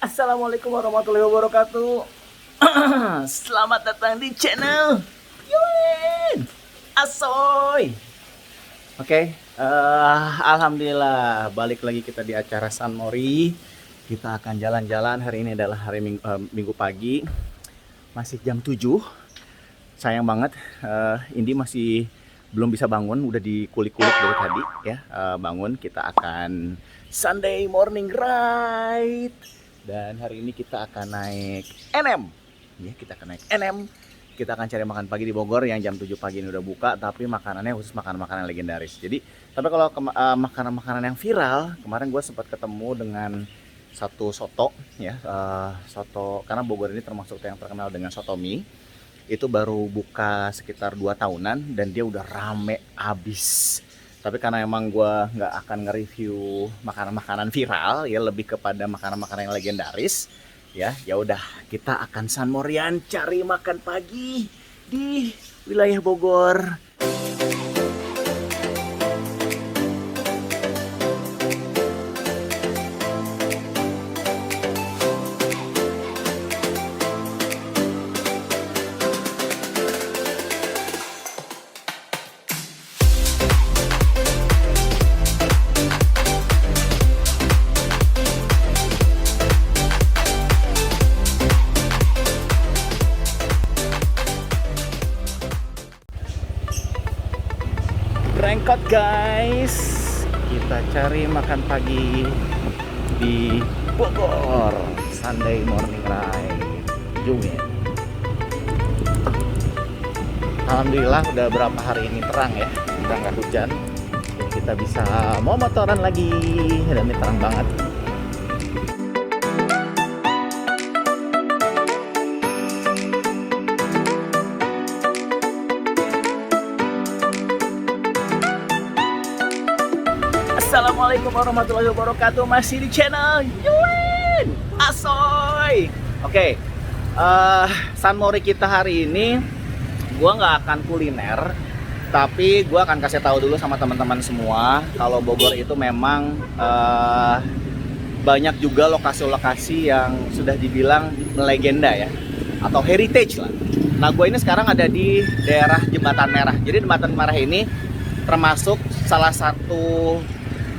Assalamualaikum warahmatullahi wabarakatuh. Selamat datang di channel Yulin Asoy. Alhamdulillah balik lagi kita di acara San Mori. Kita akan jalan-jalan. Hari ini adalah hari minggu pagi. Masih jam 7. Sayang banget, Indi masih belum bisa bangun. Udah dikulik-kulik dari tadi ya. Bangun, kita akan Sunday morning ride. Dan hari ini kita akan naik NM. Ya, kita akan naik NM. Kita akan cari makan pagi di Bogor yang jam 7 pagi ini udah buka, tapi makanannya khusus makanan-makanan legendaris. Jadi, tapi kalau makanan-makanan yang viral, kemarin gue sempat ketemu dengan satu soto ya, soto, karena Bogor ini termasuk yang terkenal dengan soto mie. Itu baru buka sekitar 2 tahunan dan dia udah rame abis. Tapi karena emang gue nggak akan nge-review makanan-makanan viral ya, lebih kepada makanan-makanan yang legendaris ya. Ya udah, kita akan San Morian cari makan pagi di wilayah Bogor. Berangkat guys, kita cari makan pagi di Bogor. Sunday morning ride, Jumin. Alhamdulillah udah berapa hari ini terang ya, udah nggak hujan. Jadi kita bisa mau motoran lagi dan ini terang banget. Assalamualaikum warahmatullahi wabarakatuh. Masih di channel Yulin Asoy. San Mori kita hari ini gua nggak akan kuliner, tapi gua akan kasih tahu dulu sama teman-teman semua kalau Bogor itu memang banyak juga lokasi-lokasi yang sudah dibilang legenda ya, atau heritage lah. Nah, gue ini sekarang ada di daerah Jembatan Merah. Jadi Jembatan Merah ini termasuk salah satu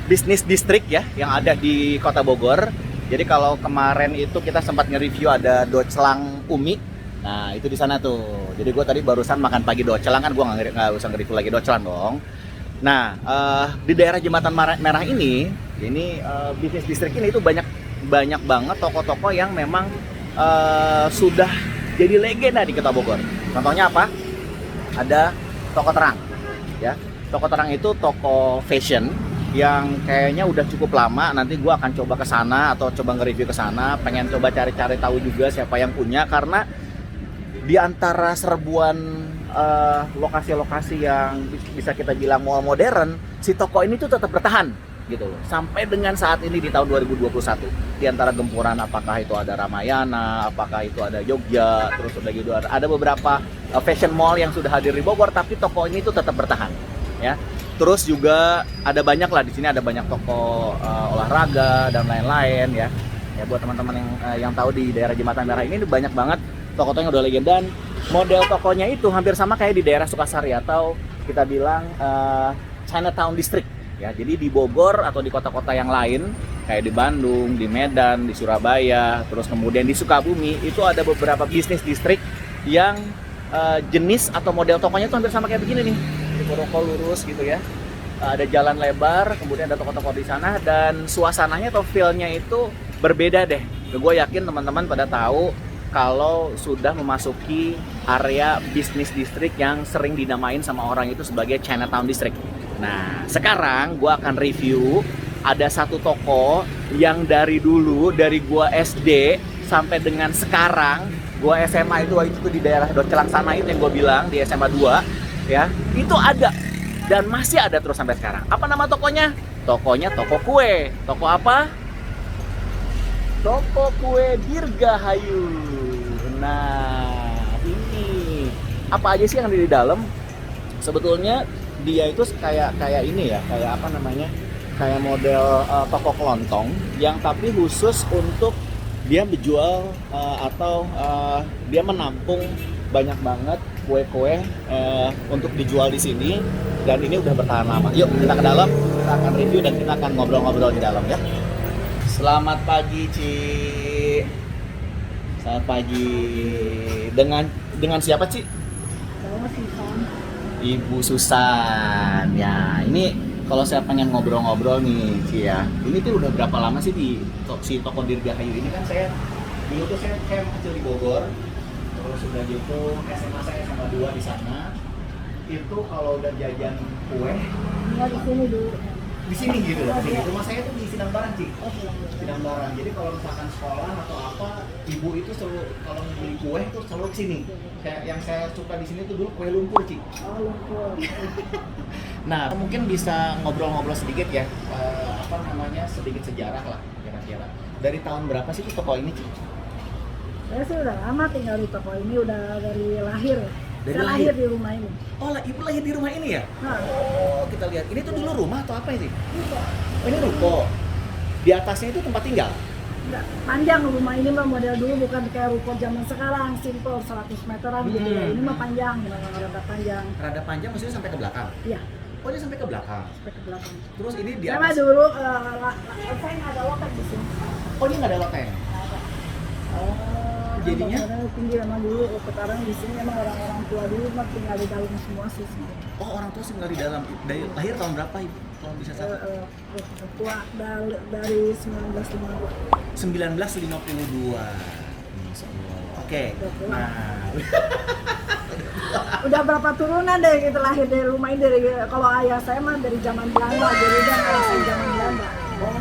bisnis distrik ya yang ada di Kota Bogor. Jadi kalau kemarin itu kita sempat nge-review ada docelang Umi. Nah, itu di sana tuh. Jadi gue tadi barusan makan pagi docelang, kan gue nggak usah nge-review lagi docelang dong. Nah, di daerah Jembatan Merah ini bisnis distrik ini itu banyak banget toko-toko yang memang sudah jadi legenda di Kota Bogor. Contohnya apa? Ada Toko Terang ya. Toko Terang itu toko fashion yang kayaknya udah cukup lama. Nanti gue akan coba ke sana atau coba nge-review ke sana. Pengen coba cari-cari tahu juga siapa yang punya, karena di antara serbuan lokasi-lokasi yang bisa kita bilang mall modern, si toko ini tuh tetap bertahan gitu loh. Sampai dengan saat ini di tahun 2021. Di antara gempuran, apakah itu ada Ramayana, apakah itu ada Jogja, terus udah gitu ada beberapa fashion mall yang sudah hadir di Bogor, tapi toko ini tuh tetap bertahan ya. Terus juga ada banyak lah di sini, ada banyak toko olahraga dan lain-lain ya. Ya buat teman-teman yang tahu, di daerah Jembatan Merah ini banyak banget toko-toko yang udah legenda. Dan model tokonya itu hampir sama kayak di daerah Sukasari atau kita bilang Chinatown District ya. Jadi di Bogor atau di kota-kota yang lain kayak di Bandung, di Medan, di Surabaya, terus kemudian di Sukabumi, itu ada beberapa bisnis distrik yang jenis atau model tokonya itu hampir sama kayak begini nih. Toko lurus gitu ya, ada jalan lebar, kemudian ada toko-toko di sana, dan suasananya atau feel-nya itu berbeda deh. Gue yakin teman-teman pada tahu kalau sudah memasuki area bisnis distrik yang sering dinamain sama orang itu sebagai Chinatown District. Nah, sekarang gue akan review ada satu toko yang dari dulu, dari gue SD sampai dengan sekarang, gue SMA itu di daerah Docelang sana itu yang gue bilang, di SMA 2 ya, itu ada dan masih ada terus sampai sekarang. Apa nama tokonya? Tokonya toko kue. Toko apa? Toko kue Dirgahayu. Nah, ini apa aja sih yang ada di dalam? Sebetulnya dia itu kayak ini ya, kayak apa namanya? Kayak model toko kelontong yang tapi khusus untuk dia menjual atau dia menampung banyak banget kue-kue untuk dijual di sini, dan ini udah bertahan lama. Yuk kita ke dalam, kita akan review dan kita akan ngobrol-ngobrol di dalam ya. Selamat pagi Ci. Selamat pagi. Dengan siapa Ci? Ibu Susan. Ya, ini kalau saya pengen ngobrol-ngobrol nih, Ci ya. Ini tuh udah berapa lama sih di si toko Dirgahayu ini? Kan saya dulu tuh saya kecil di Bogor. Terus udah gitu saya SMA 2 di sana. Itu kalau udah jajan kue di sini dulu. Di sini gitu loh. Di rumah saya tuh di Sidang Barang, Ci. Sidang Barang. Jadi kalau misalkan sekolah atau apa, ibu itu selalu kalau mau beli kue itu selalu ke sini. Yang saya suka di sini tuh dulu kue lumpur, Ci. Oh, lumpur. Nah, mungkin bisa ngobrol-ngobrol sedikit ya, sedikit sejarah lah kira-kira. Dari tahun berapa sih toko ini, Ci? Saya sih udah lama tinggal di toko ini, udah dari lahir. Dari saya lahir di rumah ini. Oh, ibu lahir di rumah ini ya? Nah. Oh, kita lihat. Ini tuh dulu rumah atau apa ini? Oh, ini ruko. Di atasnya itu tempat tinggal? Enggak, panjang rumah ini mah model dulu, bukan kayak ruko zaman sekarang, simple 100 meteran gitu ya. Ini mah panjang, rada panjang. Rada panjang maksudnya sampai ke belakang? Iya. Oh, ini sampai ke belakang? Sampai ke belakang. Terus ini di Sama atas? dulu, saya nggak ada loket di sini. Oh, ini nggak ada loteng? Oh, jadinya? Tinggi sama dulu, sekarang di sini emang orang-orang tua dulu mah tinggal di dalam semua sih. Oh, orang tua tinggal di dalam. Dari lahir tahun berapa, Ibu? Kalau bisa tahu? Tua dari 1952. 1952. Oke. Nah. Udah berapa turunan deh kita lahir dari rumah ini, dari kalau ayah saya mah dari zaman Belanda, jadi udah ngerasain zaman Belanda. Oh,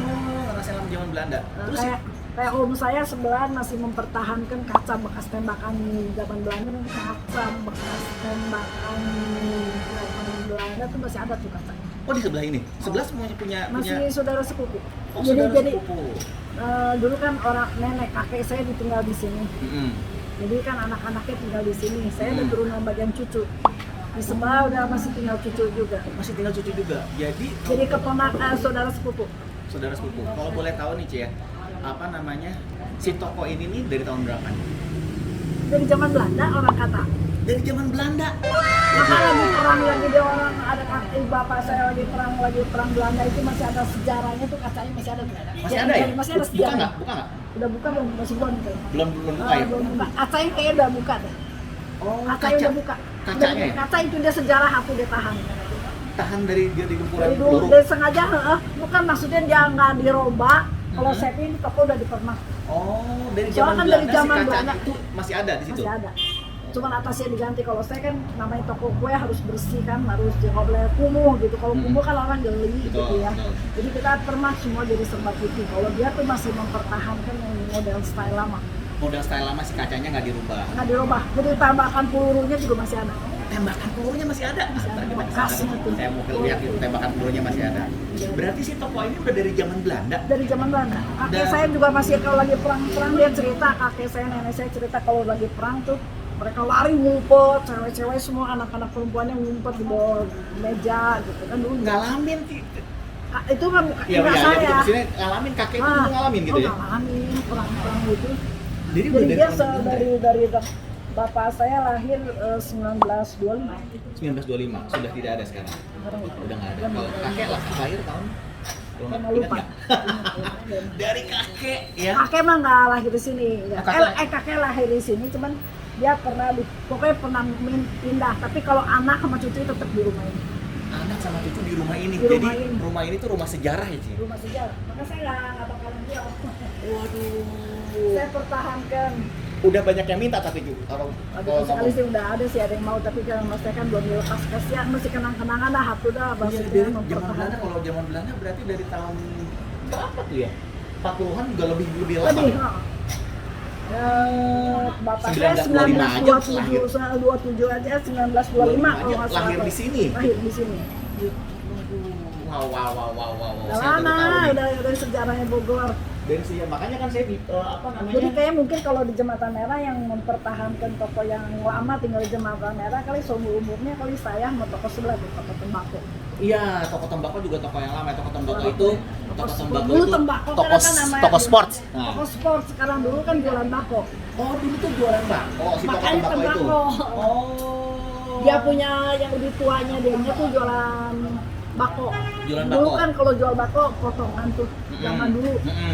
ngerasain zaman Belanda. Terus kayak om saya sebelahan masih mempertahankan kaca bekas tembakan zaman Belanda, kaca bekas tembakan zaman Belanda tuh masih ada tuh kacanya. Oh, di sebelah ini? Sebelah semuanya masih saudara sepupu. Oh, jadi saudara sepupu. Dulu kan orang nenek kakek saya ditinggal di sini. Mm-hmm. Jadi kan anak-anaknya tinggal di sini. Saya udah turunan bagian cucu. Di sebelah udah masih tinggal cucu juga. Masih tinggal cucu juga. Jadi keponakan saudara sepupu. Saudara sepupu. Kalau boleh tahu nih, Ci ya, si toko ini nih dari tahun berapa nih? Dari zaman Belanda orang kata. Dari zaman Belanda. Maka lagi perang lagi dia orang ada kakek bapak saya lagi perang Belanda itu masih ada sejarahnya tuh, kacanya masih ada. Masih ada ya? Masih ada sejarah. Buka nggak? Udah buka belum? Masih belum gitu. Belum buka ya? Belum buka. Kacanya kayaknya udah buka deh. Oh, kacanya udah buka. Kacanya ya? Kaca itu dia sejarah aku dia tahan. Tahan dari dia di gempuran peluru. Dari sengaja, bukan maksudnya dia nggak dirobak. Kalau saya ini toko udah dipermak. Oh, dari zaman Belanda dari zaman si kaca Belanda itu masih ada di situ? Masih ada. Cuman atasnya diganti. Kalau saya kan namanya toko kue harus bersih kan, harus nggak boleh kumuh gitu. Kalau kumuh kan orang geli gitu ya. Betul. Jadi kita permak semua jadi serba putih. Kalau dia tuh masih mempertahankan yang model style lama. Model style lama si kacanya nggak dirubah? Nggak dirubah. Jadi tembakan pelurunya juga masih ada. Tembakan pelurunya masih ada? Masih ada. Bekasnya tuh. Saya mau lihat itu tembakan pelurunya masih ada. Berarti si toko ini udah dari zaman Belanda? Dari zaman Belanda. Kakek saya juga masih kalau lagi perang dia cerita, kakek saya, nenek saya cerita kalau lagi perang tuh mereka lari ngumpet, cewek-cewek semua, anak-anak perempuannya ngumpet di bawah meja gitu kan dulu. Ngalamin itu kan bukan ya, saya. Iya, maksudnya ngalamin, kakek itu ngalamin gitu ya? Ngalamin perang-perang gitu. Jadi dia dari bapak saya lahir 1925. 1925, sudah tidak ada sekarang? Udah nggak ada. Kalau kakek lahir tahun? Lupa. Dari kakek ya? Kakek mah nggak lahir di sini. Kakek lahir di sini, cuman dia pokoknya pernah pindah. Tapi kalau anak sama cucu tetap di rumah ini. Anak sama cucu di rumah ini. Jadi rumah ini tuh rumah sejarah ya, Ci? Rumah sejarah. Maka saya nggak bakalan jual. Waduh. Saya pertahankan. Udah banyak yang minta tapi itu. Sekali sih udah ada sih, ada yang mau, tapi kalau saya kan belum dilepas, kasihan masih kenang-kenangan dah, hatu dah. Iya, dari zaman Belanda, kalau zaman Belanda berarti dari tahun berapa tuh ya? 40-an juga lebih lama. Lebih, bapak saya 1927 aja, 1925 kalau nggak salah. Lahir di sini? Lahir di sini. Wow. Udah lama, udah sejarahnya Bogor. bensin. Makanya kan saya apa namanya? Jadi kayak mungkin kalau di Jembatan Merah yang mempertahankan toko yang lama tinggal di Jembatan Merah kali seumur umurnya kali saya mau toko sebelah tuh toko tembakau. Iya, toko tembakau juga toko yang lama. Toko tembakau itu Dulu tembakau toko, kan namanya toko sports. Nah. Toko sport sekarang dulu kan jualan bako. Oh, dulu tuh jualan bako si toko Makanya tembakau itu. tembakau. Oh. Dia punya yang lebih tuanya dia tuh jualan bako. Jualan Dulu bako. kan kalau jual bako potongan tuh zaman dulu.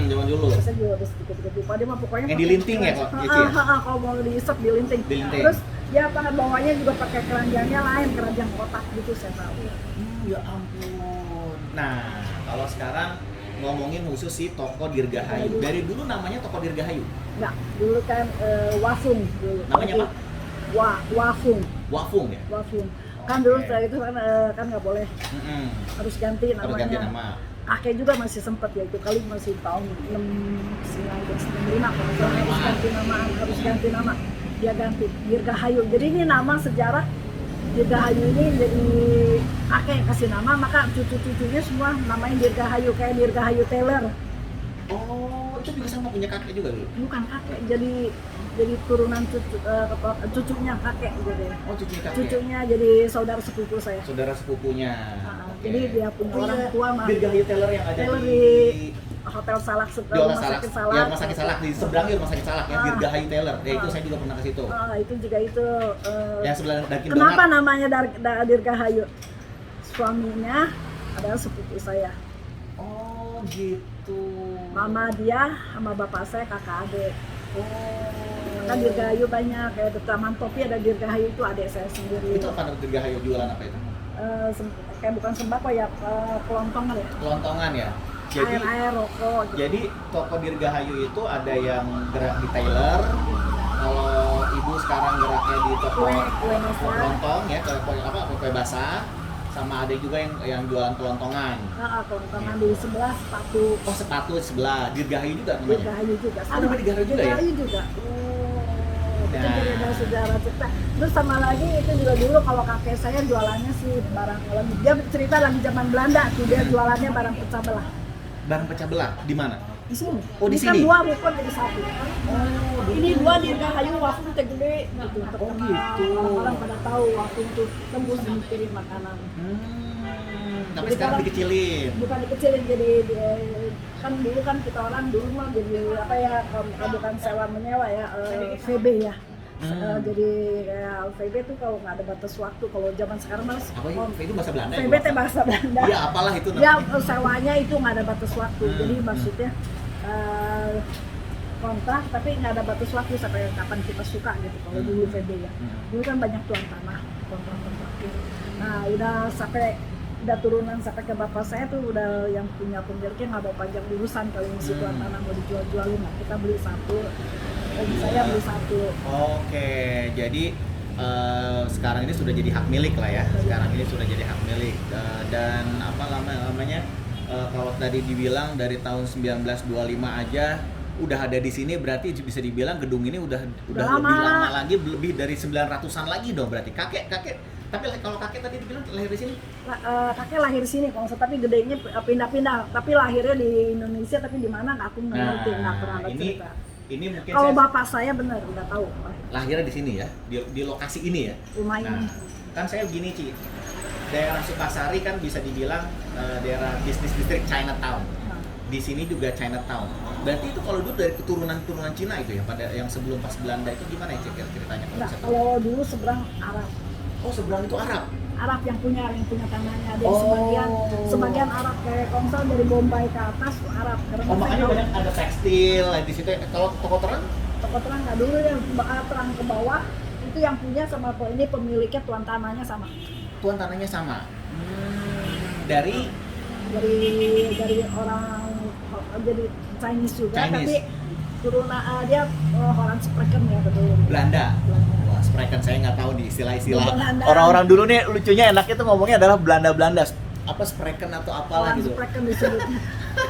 Zaman dulu. Saya juga udah sedikit-sedikit lupa dia mah pokoknya. Yang dilinting ya kok gitu ya? Kalau mau diisep dilinting. Dilinting. Terus dia apa bawahnya juga pakai keranjangnya lain, keranjang kotak gitu saya tahu. Ya ampun. Nah, kalau sekarang ngomongin khusus si toko Dirgahayu. Dari dulu namanya toko Dirgahayu. Enggak, dulu kan Wafung dulu. Namanya apa? Wafung. Wafung ya? Wafung. Kan dulu Oke. setelah itu kan nggak boleh, harus ganti namanya. Harus ganti nama. Kakek juga masih sempat ya itu kali masih tahun 1965 kalau nggak salah harus ganti nama, dia ganti Dirgahayu. Jadi ini nama sejarah Dirgahayu ini jadi kakek kasih nama, maka cucu-cucunya semua namanya Dirgahayu kayak Dirgahayu Taylor. Oh, itu juga sama punya kakek juga dulu? Bukan kakek, jadi turunan cucunya kakek gitu ya. Oh, cucunya kakek? Cucunya jadi saudara sepupu saya. Saudara sepupunya. Oke. Jadi dia punya orang tua mah. Dirgahayu Taylor yang ada Taylor di Hotel Salak, di Rumah Sakit Salak. Ya, Rumah Sakit Salak di seberangnya Rumah Sakit Salak ya, Dirgahayu Taylor. Ya itu saya juga pernah ke situ. Itu juga itu. Yang sebelah Dunkin' Kenapa Donut. namanya Dirgahayu? Suaminya adalah sepupu saya. Oh, gitu. Mama dia sama bapak saya kakak adik. Oh. Kan Dirgahayu banyak, kayak di Taman Topi ada Dirgahayu itu adik saya sendiri. Itu apa Dirgahayu jualan apa itu? Kayak bukan sembako ya, kelontongan ya. Kelontongan ya. Jadi Air rokok gitu. Jadi toko Dirgahayu itu ada yang gerak di Taylor. Kalau ibu sekarang geraknya di toko Kue basah. kelontong ya, kue basah. Sama ada juga yang jualan kelontongan. Kelontongan di sebelah sepatu. Oh, sepatu sebelah Dirgahayu juga namanya. Dirgahayu juga. Oh, namanya Dirgahayu juga ya? Dirgahayu juga. Itu Nah. jadi ada sejarah cerita. Terus sama lagi itu juga dulu kalau kakek saya jualannya sih barang dia cerita lagi zaman Belanda tuh dia jualannya barang pecah belah. Barang pecah belah di mana? Di sini. Oh, di Ini kan sini? dua rukun jadi satu. Oh, Ini dua Dirgahayu Wafung tegede gitu. Oh, gitu. Orang pada tahu Wafung tuh tembus dikirim makanan. Tapi Jadi sekarang kalau- dikecilin. Bukan dikecilin jadi kan dulu kan kita orang dulu mah jadi apa ya kalau bukan sewa menyewa ya VB ya. Jadi kayak VB tuh kalau nggak ada batas waktu, kalau zaman sekarang mas Apa ya? Itu bahasa Belanda ya? VB teh bahasa Belanda. Iya, apalah itu Ya namanya. sewanya itu nggak ada batas waktu, jadi maksudnya kontrak tapi nggak ada batas waktu sampai kapan kita suka gitu kalau dulu VB ya. Dulu kan banyak tuan tanah kontrak. Nah udah sampai udah turunan sampai ke bapak saya tuh udah yang punya pemiliknya nggak mau panjang urusan kalau si tuan tanah mau dijual-jualin, nah kita beli satu, dan saya beli satu. Oke, jadi sekarang ini sudah jadi hak milik lah ya. Sekarang ini sudah jadi hak milik. Dan apa namanya? Kalau tadi dibilang dari tahun 1925 aja udah ada di sini, berarti bisa dibilang gedung ini udah lama. lebih lama lagi, lebih dari 900-an lagi dong berarti. Kakek. Tapi kalau kakek tadi dibilang lahir di sini? Kakek lahir di sini, kalau tapi gedenya pindah-pindah. Tapi lahirnya di Indonesia, tapi di mana aku nggak ngerti, nggak pernah ada cerita. Ini mungkin Kalau saya bapak saya benar nggak tahu lahirnya di sini ya, di lokasi ini ya. rumah Nah, ini. kan saya gini Ci, daerah Sukasari kan bisa dibilang daerah bisnis distrik Chinatown. Nah, Di sini juga Chinatown. Berarti itu kalau dulu dari keturunan Cina itu ya, pada yang sebelum pas Belanda itu gimana ya ceritanya kalau Enggak, bisa tahu? kalau dulu seberang Arab. Oh, seberang itu Arab. Arab yang punya tanahnya ada Oh. sebagian Arab kayak Komsel dari Bombay ke atas tuh Arab. Karena Oh, makanya saya banyak ada tekstil di situ. Kalau toko terang toko terang nggak dulu yang terang ke bawah itu yang punya sama ini pemiliknya tuan tanahnya sama. tuan tanahnya sama. Dari Dari orang jadi Chinese juga Chinese. tapi turunan dia orang Spreken ya betul. Belanda. Wah, Spreken saya nggak tahu di istilah-istilah. Belanda. Orang-orang dulu nih lucunya enaknya tuh ngomongnya adalah Belanda. Apa Spreken atau apalah Orang gitu. Spreken disebutnya.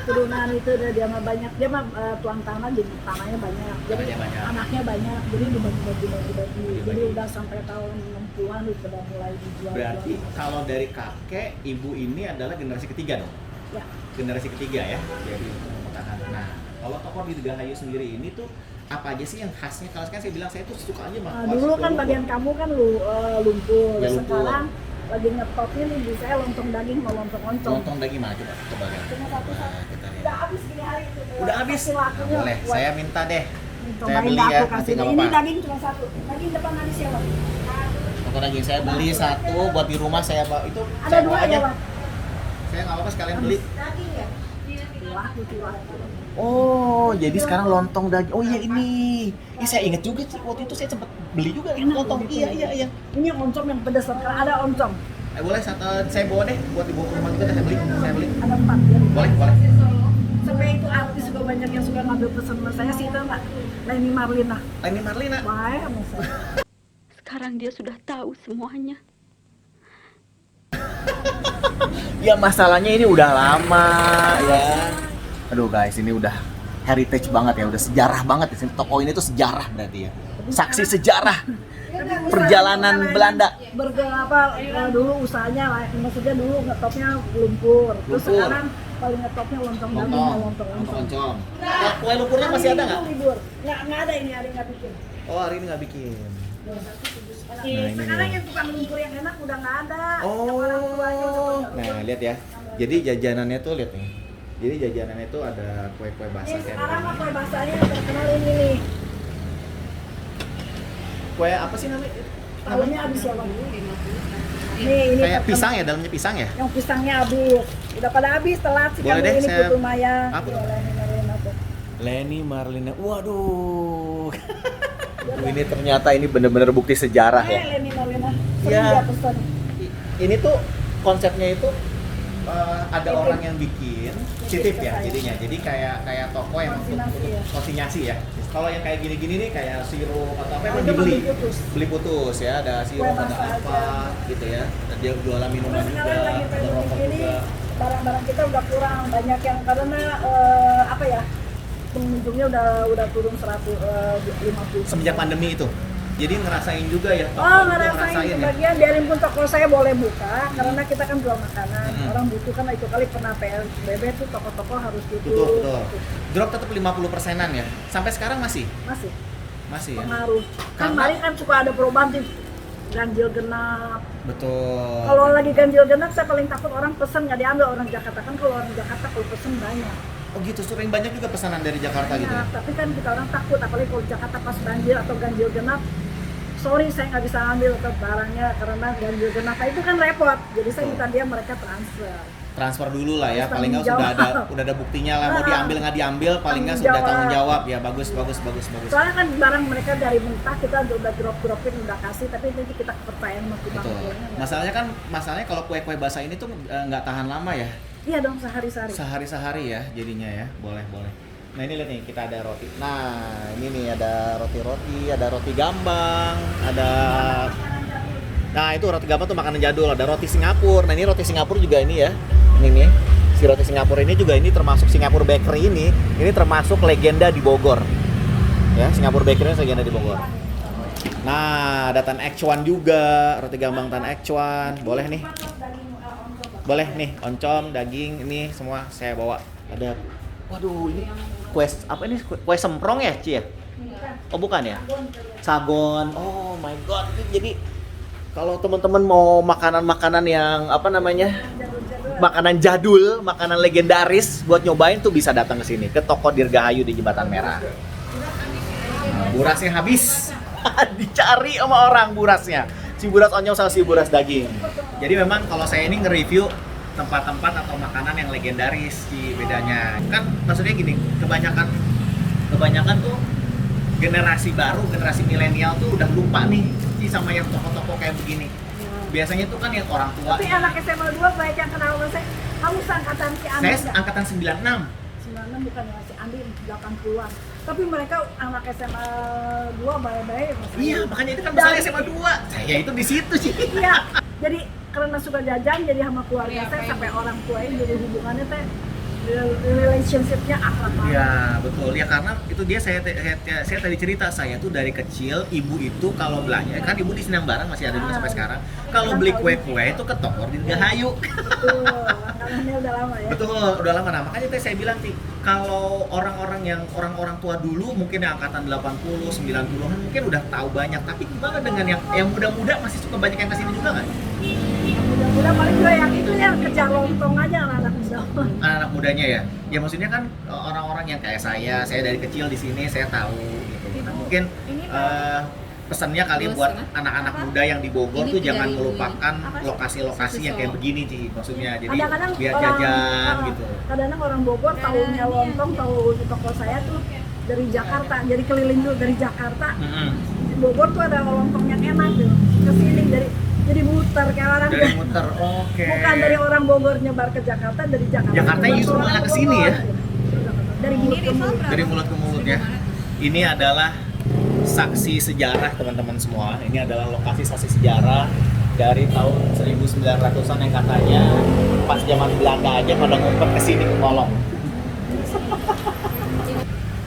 Turunan itu dia mah banyak, dia mah tuan tanah jadi tanahnya banyak, jadi Tanahnya banyak. anaknya banyak, jadi dibagi-bagi, jadi udah sampai tahun 60-an itu udah mulai dijual. Berarti kalau dari kakek, ibu ini adalah generasi ketiga dong? Ya. Generasi ketiga ya? Jadi untuk mempertahankan. Nah, Kalau toko di Dirgahayu sendiri ini tuh apa aja sih yang khasnya? Kalau kan saya bilang saya tuh suka aja mah. Dulu kan bagian kamu kan lumpur. Ya, lumpur. Sekarang lagi ngetopnya nih di saya lontong daging mau lontong oncom. Lontong daging mana coba lihat. Cuma satu-satu. Nah, kita lihat. Udah habis gini hari itu. Udah habis. Lakunya. Boleh, saya minta deh. Saya Cobain beli dah ya, aku nanti kasih. nggak Ini apa-apa. daging cuma satu. Daging depan ada siapa? Lontong daging saya beli satu buat di rumah saya bawa itu. Ada saya dua bawa ya, aja. Pak? Saya nggak apa-apa sekalian beli. Daging ya? Laku tuh. Oh, jadi sekarang lontong daging. Oh iya ini. Saya inget juga sih waktu itu saya sempat beli juga Enak lontong. gitu. Iya. Ini yang oncom yang pedas. Karena ada oncom. Boleh saya bawa deh buat dibawa ke rumah juga saya beli. Ada 4 ya. Boleh. Sampai itu artis juga banyak yang suka ngambil pesan sama saya sih itu Mbak Leni Marlina. Leni Marlina. Wah, sama saya. Sekarang dia sudah tahu semuanya. Ya masalahnya ini udah lama ya. Aduh guys, ini udah heritage banget ya, udah sejarah banget di sini. Toko ini tuh sejarah berarti ya. Saksi sejarah perjalanan Belanda. Dulu usahanya lah, maksudnya dulu ngetopnya lumpur. Terus Lumpur. sekarang paling ngetopnya lontong daging sama lontong oncom. Oncom. Nah, kue lumpurnya masih ada nggak? Libur. Nggak ada ini, hari nggak bikin. Oh, hari ini nggak bikin. ini Sekarang nih. yang tukang lumpur yang enak udah nggak ada. Yang orang tuanya udah Oh, pada nah lihat ya. Jadi jajanannya tuh lihat nih. Jadi jajanannya tuh ada kue-kue basah Ini kayak sekarang mah begini. kue basahnya yang terkenal ini nih. Kue apa sih namanya? Tahunya habis ya Bang? Ini Kayak terkenal. pisang ya, dalamnya pisang ya? Yang pisangnya habis. Udah pada habis, telat sih Boleh kamu deh, ini saya- Putu Maya. Apa tuh? Iya, Leni Marlina tuh. Leni Marlina. Waduh. Ini ternyata ini bener-bener bukti sejarah ya. Leni Marlina. Sering Iya. dia pesan. Ini tuh konsepnya itu ada Titip. orang yang bikin titip ya Titip. jadinya. Jadi kayak toko yang untuk Konsinyasi ya. konsinyasi ya. Kalau yang kayak gini-gini nih kayak sirup atau apa Oh, yang itu dibeli. beli putus. Beli putus ya, ada sirup, Kue ada basah apa aja. gitu ya. Dan dia jualan minuman Terus juga, sekarang lagi ada pandemi rokok ini juga. barang-barang kita udah kurang banyak yang karena apa ya pengunjungnya udah turun 150. Semenjak pandemi itu. Jadi ngerasain juga ya toko Oh, itu ngerasain ya. sebagian biarin pun toko saya boleh buka karena kita kan jual makanan. Hmm. Orang butuh kan itu kali pernah PSBB tuh toko-toko harus Betul. tutup. Drop tetap 50%-an ya. Sampai sekarang masih Masih ya. pengaruh. Kan Karena- kemarin kan suka ada perubahan tuh ganjil genap. Betul. Kalau lagi ganjil genap saya paling takut orang pesen nggak diambil orang Jakarta kan kalau orang Jakarta kalau pesen banyak. Oh gitu, sering banyak juga pesanan dari Jakarta gitu ya. Nah, tapi kan kita orang takut apalagi kalau Jakarta pas banjir atau ganjil genap. Sorry saya nggak bisa ambil ke barangnya karena ganjil genap. Nah, itu kan repot. Jadi saya minta dia mereka Transfer dulu lah ya, Terus paling nggak tanggung udah ada buktinya lah, mau Ah. diambil nggak diambil, paling nggak Tanggung sudah tanggung jawab. jawab ya, bagus. Soalnya kan barang mereka dari mentah kita udah dropin udah kasih tapi nanti kita kepercayaan sama tukang Betul. kuenya. Masalahnya kalau kue-kue basah ini tuh nggak tahan lama ya, Iya dong sehari-hari. sehari-sehari ya jadinya ya, boleh. Nah ini lihat nih, kita ada roti. Nah ini nih ada roti-roti, ada roti gambang, ada. Nah itu roti gambang tuh makanan jadul, ada roti Singapura. Nah ini roti Singapura juga ini ya, ini nih. Si roti Singapura ini juga ini termasuk Singapura Bakery ini termasuk legenda di Bogor. Ya, Singapura Bakery ini legenda di Bogor. Nah, ada Tan Ek Chuan juga, roti gambang Tan Ek Chuan. Boleh nih. Boleh nih, oncom, daging, ini semua saya bawa. Ada, waduh ini kue apa ini? Kue semprong ya, Ci ya? Oh bukan ya? Sagon. Oh my god. Jadi kalau teman-teman mau makanan-makanan yang apa namanya? Makanan jadul, makanan legendaris buat nyobain tuh bisa datang ke sini ke toko Dirgahayu di Jembatan Merah. Nah, burasnya habis. Dicari sama orang burasnya. Si buras onyong sama si buras daging. Jadi memang kalau saya ini nge-review tempat-tempat atau makanan yang legendaris di bedanya. Kan maksudnya gini, kebanyakan tuh generasi baru, generasi milenial tuh udah lupa nih sama yang toko-toko kayak begini. Biasanya tuh kan yang orang tua. Tapi anak SMA 2 banyak yang kenal sama saya. Kamu seangkatan si Andi Saya nggak? angkatan 96. 96 bukan ya, si Andi 80-an. Tapi mereka anak SMA 2 baik-baik. Iya, makanya itu kan misalnya SMA 2. Saya itu di situ sih. Iya, jadi karena suka jajan jadi sama keluarga saya sampai orang tua ini jadi hubungannya teh relationshipnya akrab banget. Iya betul ya, karena itu dia saya tadi cerita, saya tuh dari kecil ibu itu kalau belanja kan, ibu di Sindang Barang masih ada juga sampai sekarang, kalau beli kue-kue itu ke toko Dirgahayu. Betul, langganannya udah lama ya. Betul, udah lama. Nah, makanya tadi saya bilang sih, kalau orang-orang tua dulu mungkin yang angkatan 80, 90-an mungkin udah tahu banyak, tapi gimana dengan yang muda-muda masih suka banyak yang kesini juga nggak? Mudah-mudahan paling juga yang itu ya kejar lontong aja anak-anak muda. Anak-anak mudanya ya? Ya maksudnya kan orang-orang yang kayak saya dari kecil di sini saya tahu gitu. Nah, mungkin pesannya kali buat anak-anak muda yang di Bogor tuh jangan melupakan lokasi-lokasi yang kayak begini Ci, maksudnya. Jadi Kadang-kadang biar jajan gitu. Kadang-kadang orang Bogor tahunya lontong, tahu di toko saya tuh dari Jakarta, jadi keliling dulu dari Jakarta. Di Bogor tuh ada lontong yang enak tuh. Kesini jadi muter kayak orang Dari muter, oke. bukan dari orang Bogor nyebar ke Jakarta, dari Jakarta Jakartanya nyebar justru ke malah orang kesini Bogor. ya? Dari mulut ke mulut. Dari mulut ke mulut ya. Ini adalah saksi sejarah teman-teman semua. Ini adalah lokasi saksi sejarah dari tahun 1900-an yang katanya pas zaman Belanda aja pada ngumpet ke sini ke kolong.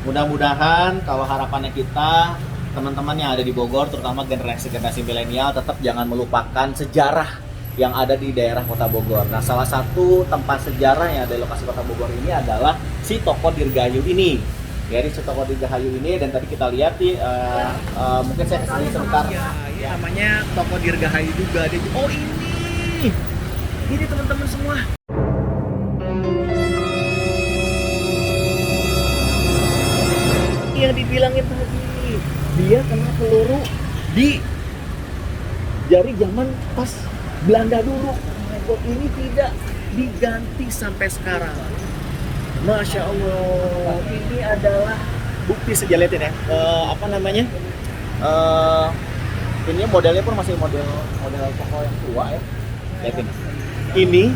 Mudah-mudahan kalau harapannya kita, teman-teman yang ada di Bogor, terutama generasi milenial, tetap jangan melupakan sejarah yang ada di daerah Kota Bogor. Nah, salah satu tempat sejarah yang ada di lokasi Kota Bogor ini adalah si toko Dirgahayu ini. Jadi si toko Dirgahayu ini, dan tadi kita lihat nih, mungkin saya kesini sebentar. Ya, namanya toko Dirgahayu juga. Oh ini teman-teman semua. Yang dibilangin tadi, dia kena peluru di jari zaman pas Belanda dulu. Kok ini tidak diganti sampai sekarang. Masya Allah, ini adalah bukti sejarah ya. Apa namanya? Ini modelnya pun masih model toko yang tua ya. Lihatin. Ini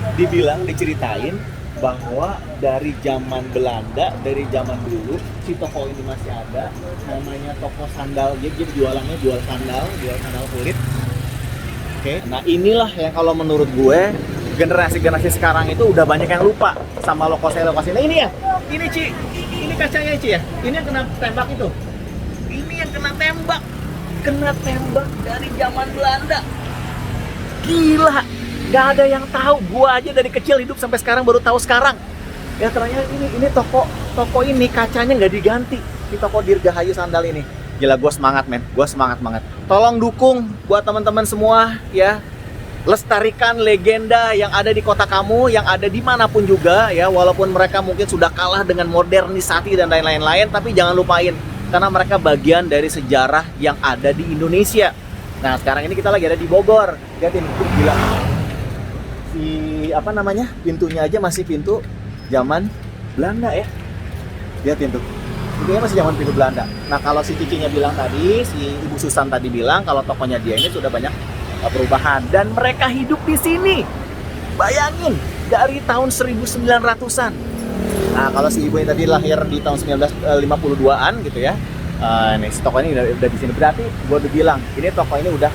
diceritain bahwa dari zaman Belanda, dari zaman dulu si toko ini masih ada, namanya toko sandal. Jadi jualannya jual sandal kulit. Oke. Nah, inilah yang kalau menurut gue generasi sekarang itu udah banyak yang lupa sama lokasi. Nah, ini ya. Ini Ci. Ini kacanya Ci ya. Ini yang kena tembak itu. Ini yang kena tembak. Kena tembak dari zaman Belanda. Gila. Gak ada yang tahu. Gua aja dari kecil hidup sampai sekarang baru tahu sekarang. Ya ternyata ini toko ini kacanya nggak diganti. Di toko Dirgahayu sandal ini. Gila, gue semangat men. Gue semangat banget. Tolong dukung buat teman-teman semua ya. Lestarikan legenda yang ada di kota kamu, yang ada dimanapun juga ya. Walaupun mereka mungkin sudah kalah dengan modernisasi dan lain-lain, tapi jangan lupain karena mereka bagian dari sejarah yang ada di Indonesia. Nah, sekarang ini kita lagi ada di Bogor. Lihatin, gila. Apa namanya, pintunya aja masih pintu zaman Belanda ya. Lihatin tuh, pintunya masih zaman pintu Belanda. Nah, kalau si cicinya bilang tadi, si Ibu Susan tadi bilang kalau tokonya dia ini sudah banyak perubahan dan mereka hidup di sini. Bayangin, dari tahun 1900-an. Nah, kalau si ibu yang tadi lahir di tahun 1952-an gitu ya. Nih, si toko ini udah di sini. Berarti gue udah bilang, ini toko ini udah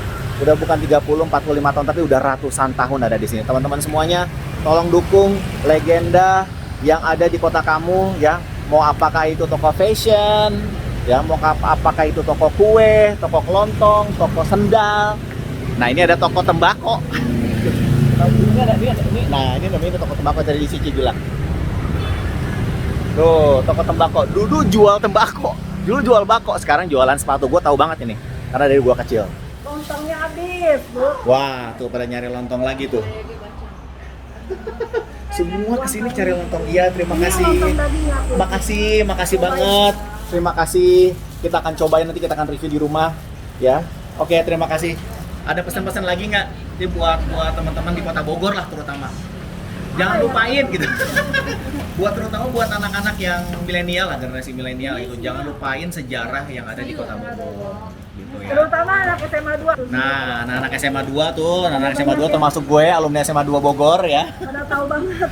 bukan 30-45 tahun, tapi udah ratusan tahun ada di sini. Teman-teman semuanya, tolong dukung legenda yang ada di kota kamu ya. Mau apakah itu toko fashion, ya, mau apakah itu toko kue, toko kelontong, toko sendal. Nah, ini ada toko tembakau. Ini namanya toko tembakau dari Cici bilang. Tuh, toko tembakau. Dulu jual tembakau. Dulu jual bako, sekarang jualan sepatu. Gue tahu banget ini, karena dari gue kecil. Lontongnya habis, Bu. Wah, tuh pada nyari lontong lagi tuh. Semua kesini cari lontong. Iya, terima kasih. Makasih banget. Terima kasih. Kita akan cobain, nanti kita akan review di rumah. Ya, oke, terima kasih. Ada pesan-pesan lagi nggak? Ini buat teman-teman di Kota Bogor lah terutama. Jangan lupain gitu. Terutama buat anak-anak yang milenial lah, generasi milenial itu, jangan lupain sejarah yang ada di Kota Bogor. Gitu ya. Terutama anak SMA 2. Nah, anak SMA 2 tuh, anak SMA 2 termasuk gue, alumni SMA 2 Bogor ya. Pada tahu banget.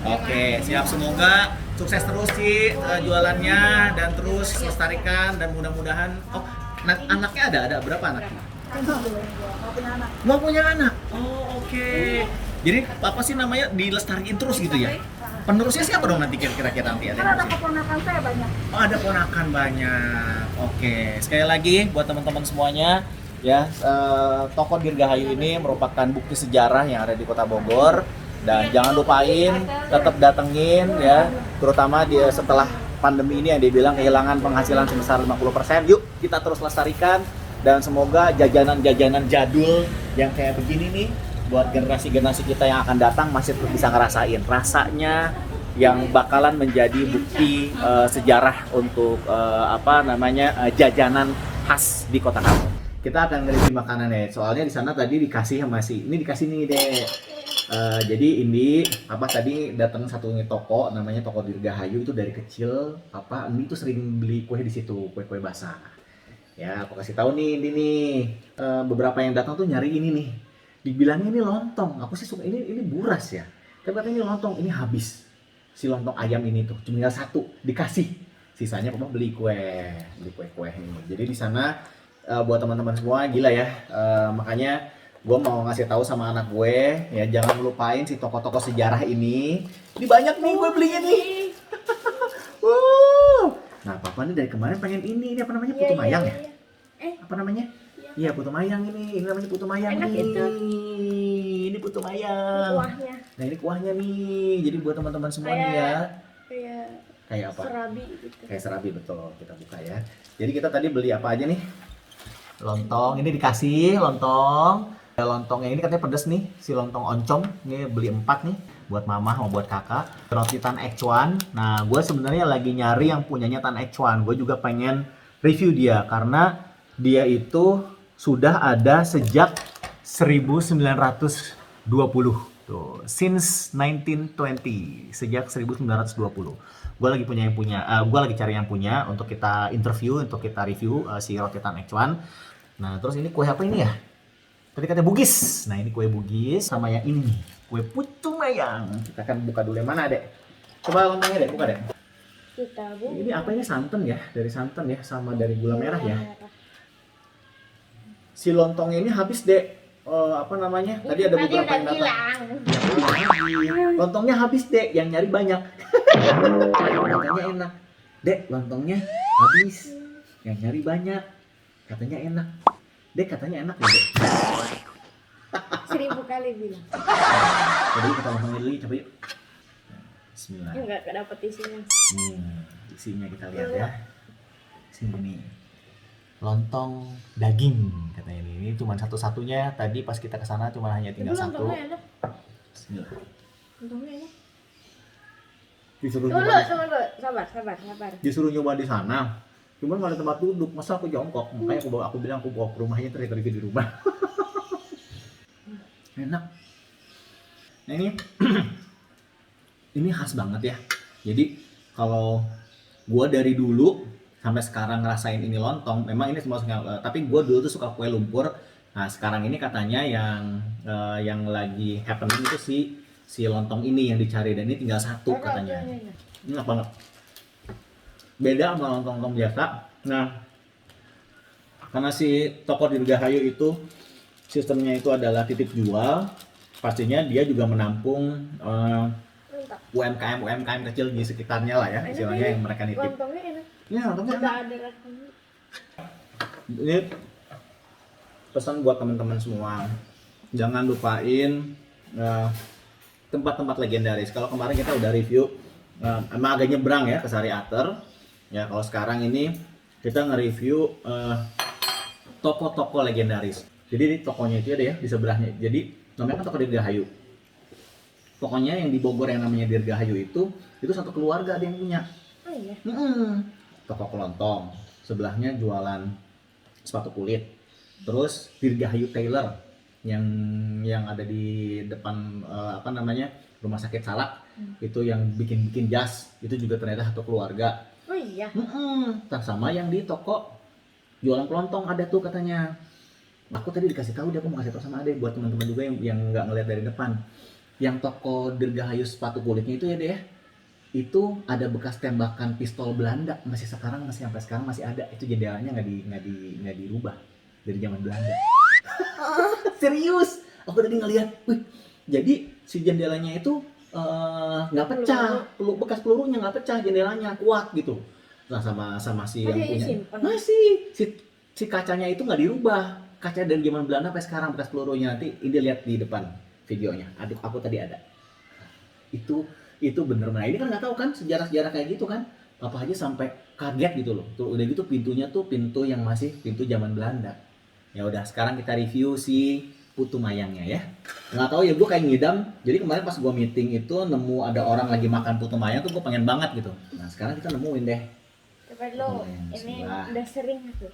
Oke, siap, semoga sukses terus sih jualannya dan terus lestarikan dan mudah-mudahan anaknya ada berapa anaknya? Mau punya anak. Oh, oke. Jadi apa sih namanya dilestarikan terus gitu ya? Penerusnya siapa dong nanti kira-kira nanti ada? Kan ada keponakan saya banyak. Oh, ada ponakan banyak. Oke, sekali lagi buat teman-teman semuanya ya, toko Dirgahayu ini merupakan bukti sejarah yang ada di Kota Bogor, dan jangan lupain tetap datengin ya, terutama dia setelah pandemi ini yang dibilang kehilangan penghasilan sebesar 50%. Yuk kita terus lestarikan, dan semoga jajanan-jajanan jadul yang kayak begini nih buat generasi-generasi kita yang akan datang masih terus bisa ngerasain rasanya, yang bakalan menjadi bukti sejarah untuk jajanan khas di kota kamu. Kita akan nge-review makanan ya, soalnya di sana tadi dikasih ini dikasih nih deh. Jadi ini tadi datang satu toko namanya toko Dirgahayu, itu dari kecil ini tuh sering beli kue di situ, kue-kue basah. Ya, aku kasih tahu nih ini nih, beberapa yang datang tuh nyari ini nih. Dibilangnya ini lontong, aku sih suka ini buras ya. Tapi katanya ini lontong, ini habis. Si lontong ayam ini tuh cuma tinggal satu dikasih. Sisanya papa beli kue-kue ini. Jadi di sana buat teman-teman semua gila ya. Makanya gue mau ngasih tahu sama anak gue ya, jangan lupain si toko-toko sejarah ini. Ini banyak nih gue belinya nih. Nah, papa nih dari kemarin pengen ini apa namanya, putu mayang ya? Apa namanya? Iya, putu mayang ini namanya putu mayang. Enak nih. itu. Ini putu mayang. Kuahnya Nah, ini kuahnya nih. Jadi buat teman-teman semua nih ya. Kayak apa? serabi gitu. Kayak serabi, betul. Kita buka ya. Jadi kita tadi beli apa aja nih? Lontong, ini dikasih lontong. Lontongnya ini katanya pedes nih, si lontong oncom. Ini beli 4 nih, buat mama mau buat kakak. Roti Tan Ek Chuan. Nah, gue sebenarnya lagi nyari yang punyanya Tan Ek Chuan. Gue juga pengen review dia, karena dia itu sudah ada sejak 1920. Tuh, since 1920, sejak 1920. Gue lagi cari yang punya untuk kita interview, untuk kita review si Roti Tan Ek Chuan. Nah, terus ini kue apa ini ya? Tadi katanya Bugis. Nah, ini kue Bugis sama yang ini nih, kue putu mayang. Kita akan buka dulu yang mana, Dek? Coba lontongnya, Dek, buka, Dek. Kita bu. Ini apa ini, santan ya? Dari santan ya, sama dari gula merah ya. Si lontongnya ini habis, Dek. Tadi ada beberapa yang datang. Lontongnya habis, Dek. Yang nyari banyak. Katanya enak. Dek, lontongnya habis. Yang nyari banyak. Katanya enak. Dek, katanya enak ya, Dek. 1000 kali bilang. Coba kita lontongnya dulu, coba yuk. Bismillah. Enggak dapet isinya. Isinya kita lihat ya. Sini nih. Lontong daging katanya ini. Ini cuma satu-satunya. Tadi pas kita kesana cuma hanya tinggal satu. Bismillah. Lontongnya enak. Disuruh Tunggu nyoba, sabar. disuruh nyoba di sana. Cuman nggak ada tempat duduk, masa aku jongkok. Makanya aku bilang aku bawa ke rumahnya, terus di rumah. Enak. Nah ini ini khas banget ya. Jadi kalau gua dari dulu sampai sekarang ngerasain ini lontong, memang ini semua tapi gua dulu tuh suka kue lumpur. Nah, sekarang ini katanya yang lagi happening itu si lontong ini yang dicari, dan ini tinggal satu katanya. Ini enak banget. Beda sama lontong biasa. Nah, karena si toko Dirgahayu itu sistemnya itu adalah titip jual, pastinya dia juga menampung UMKM kecil di sekitarnya lah ya, istilahnya yang mereka nitip. Lontongnya enak. Iya, lontongnya enak. Ada rasanya. Ini pesan buat teman-teman semua, jangan lupain tempat-tempat legendaris. Kalau kemarin kita udah review, emang agak nyebrang ya ke Sari Ater. Ya, kalau sekarang ini kita nge-review toko-toko legendaris. Jadi di tokonya itu ada ya di sebelahnya. Jadi namanya kan toko Dirgahayu. Pokoknya yang di Bogor yang namanya Dirgahayu itu satu keluarga ada yang punya. Oh iya. Toko kelontong. Sebelahnya jualan sepatu kulit. Terus Dirgahayu Tailor yang ada di depan Rumah Sakit Salak. Itu yang bikin jas. Itu juga ternyata satu keluarga. Oh iya. Sama yang di toko jualan kelontong ada tuh katanya. Aku tadi dikasih tahu, aku mau kasih tahu sama Ade buat teman-teman juga yang nggak ngeliat dari depan. Yang toko Dirgahayu sepatu kulitnya itu ya, Deh ya. Itu ada bekas tembakan pistol Belanda, sampai sekarang masih ada. Itu jendelanya nggak dirubah dari zaman Belanda. Serius, aku tadi ngeliat. Wih, jadi si jendelanya itu nggak pecah, bekas pelurunya nggak pecah, jendelanya kuat gitu. Nah sama si yang Masih punya disimpan? masih si kacanya itu nggak dirubah, kaca dari zaman Belanda sampai sekarang bekas pelurunya. Nanti ini lihat di depan videonya, aduh aku tadi ada itu bener-bener. Ini kan nggak tahu kan sejarah-sejarah kayak gitu kan, papa aja sampai kaget gitu loh. Tuh udah gitu pintunya tuh pintu yang masih pintu zaman Belanda. Ya udah sekarang kita review si putu mayangnya ya. Nggak tahu ya, gue kayak ngidam. Jadi kemarin pas gue meeting itu nemu ada orang lagi makan putu mayang tuh gue pengen banget gitu. Nah sekarang kita nemuin deh. Coba lo, Yang ini sebelah. udah sering tuh.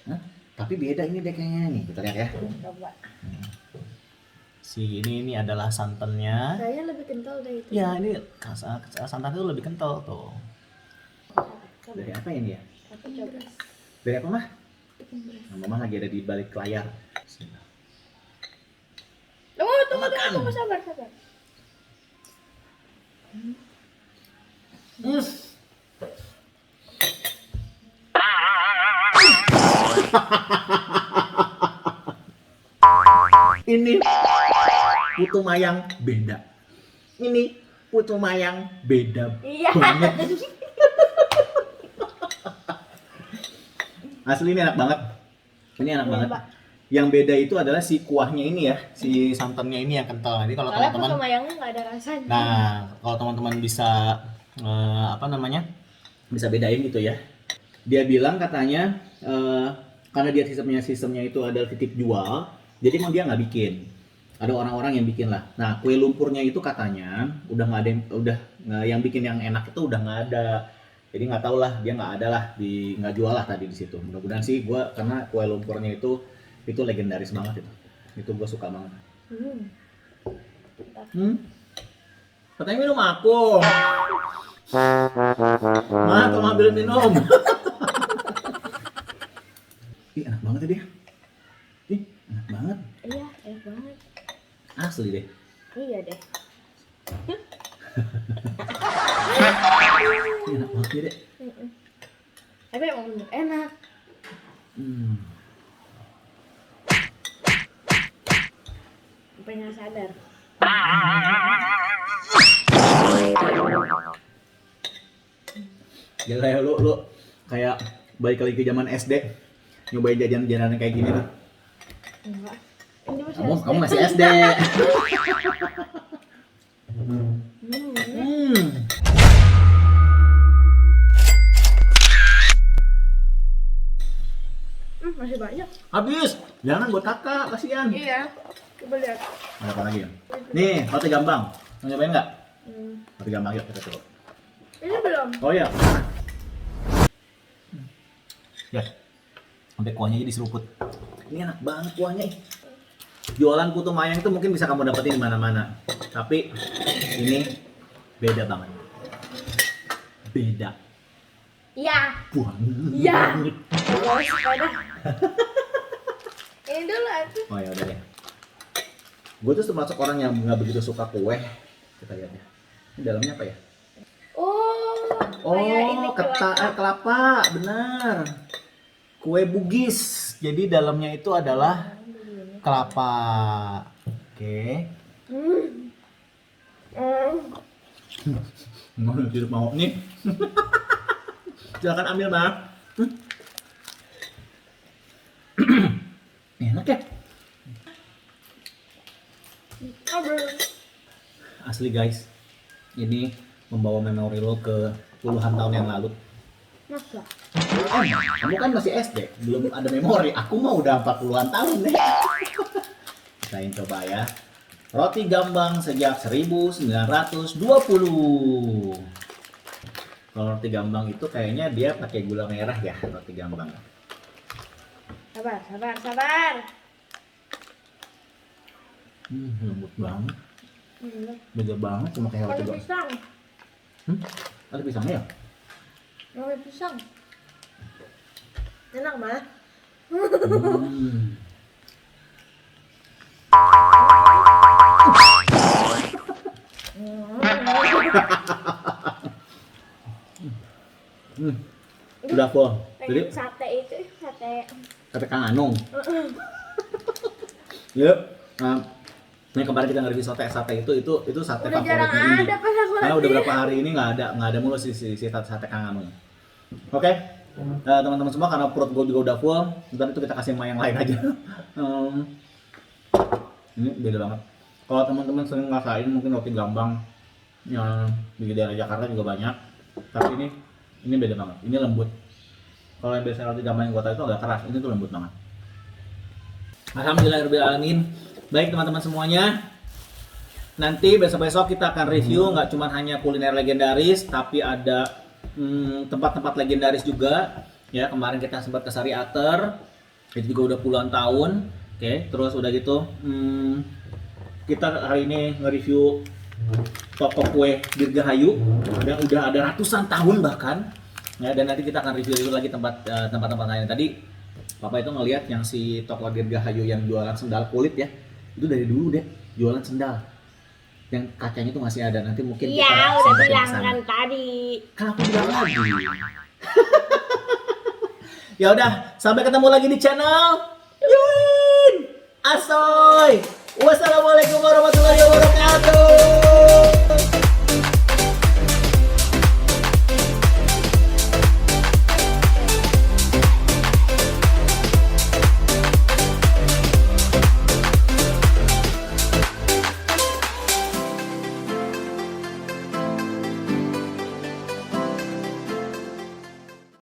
Hah? Tapi beda ini deh kayaknya nih, kita lihat ya. Coba. Si ini adalah santannya. Kayaknya lebih kental dari itu. Ya ini santan itu lebih kental tuh. Coba. Dari apa ini ya? Aku coba. Dari apa mah? Tepung beras. Nah, mama lagi ada di balik layar. Tunggu, sabar. Ini putu mayang beda. Ini putu mayang beda Iya. banget. Asli ini enak banget. Ini enak Iya, banget. Pak. Yang beda itu adalah si kuahnya ini ya, si santannya ini yang kental. Jadi kalau Soalnya teman-teman, putu mayangnya nggak ada rasanya. nah kalau teman-teman bisa apa namanya, bisa bedain gitu ya. Dia bilang katanya karena dia sistemnya itu adalah titip jual, jadi emang dia nggak bikin. Ada orang-orang yang bikin lah. Nah kue lumpurnya itu katanya udah nggak ada, yang bikin yang enak itu udah nggak ada. Jadi nggak tahu lah, dia nggak ada lah, nggak jual lah tadi di situ. Mudah-mudahan sih gue, karena kue lumpurnya itu legendaris banget itu gue suka banget. Katanya minum aku. Mah, tolong ambil minum. Ih, enak banget ya dia. Ih, enak banget. Iya, enak banget. Asli deh. Iya deh. Ih, enak banget ya deh. Tapi emang bener enak. Sampai nggak sadar. Gila ya lu kayak balik lagi ke zaman SD, nyobain jajan-jajanan kayak gini tuh. Enggak. Ini masih Kamu masih SD. masih banyak. Habis. Jangan buat kakak, kasihan. Iya. Coba lihat. Ada apa lagi ya? Nih, roti gambang. Mau nyobain nggak? Hmm. Roti gambang yuk kita coba. Ini belum. Oh iya. Ya. Sampai kuahnya jadi seruput. Ini enak banget kuahnya. Jualan putu mayang itu mungkin bisa kamu dapetin di mana-mana. Tapi ini beda banget. Beda Iya. banget. Iya. Oh, sepeda. Ini dulu aku. Oh ya udah deh. Gue tuh termasuk orang yang nggak begitu suka kue. Kita lihat ya. Ini dalamnya apa ya? Oh, kayak ini Kelapa, benar. Kue Bugis. Jadi dalamnya itu adalah kelapa. Oke. Mau nih. Silakan ambil, Bang. Enak ya? Asli guys. Ini membawa memori lo ke puluhan tahun yang lalu. Masa? Kamu kan masih SD, belum ada memori. Aku mah udah 40-an tahun deh. Kita coba ya. Roti gambang sejak 1920. Kalau roti gambang itu kayaknya dia pakai gula merah ya, roti gambang. Sabar. Lembut banget. Beda banget sama kayak roti Ada gambang. pisang. Ada pisangnya ya? Ada pisang. Enak mah. Udah full. Jadi Pengen sate itu, sate. kata Kang Anung. Yuk. Ini kemarin kita nge-review sate itu sate Udah favorit jarang Indi. ada pas aku Karena udah lihat. berapa hari ini nggak ada mulu sate Kang Ameng. Oke, teman-teman semua, karena perut gue juga udah full, ntar itu kita kasih sama yang lain aja. Ini beda banget. Kalau teman-teman sering ngerasain mungkin roti Gambang yang di daerah Jakarta juga banyak, tapi ini beda banget. Ini lembut. Kalau yang biasa roti Gambang yang gue tahu itu agak keras, ini tuh lembut banget. Alhamdulillahirobbilalamin. Baik teman-teman semuanya, nanti besok-besok kita akan review nggak cuma hanya kuliner legendaris, tapi ada tempat-tempat legendaris juga. Ya, kemarin kita sempat ke Sari Ater, itu juga udah puluhan tahun. Oke, terus udah gitu kita hari ini nge-review toko kue Dirgahayu yang udah ada ratusan tahun bahkan. Ya, dan nanti kita akan review lagi tempat-tempat lain. Tadi Papa itu ngelihat yang si toko Dirgahayu yang jualan sendal kulit ya, itu dari dulu deh jualan sendal yang kacanya itu masih ada. Nanti mungkin Iya, kita udah sempetin bilang kesana. kan tadi. Kan aku bilang lagi. Ya udah, sampai ketemu lagi di channel Yun Asoy. Wassalamualaikum warahmatullahi wabarakatuh.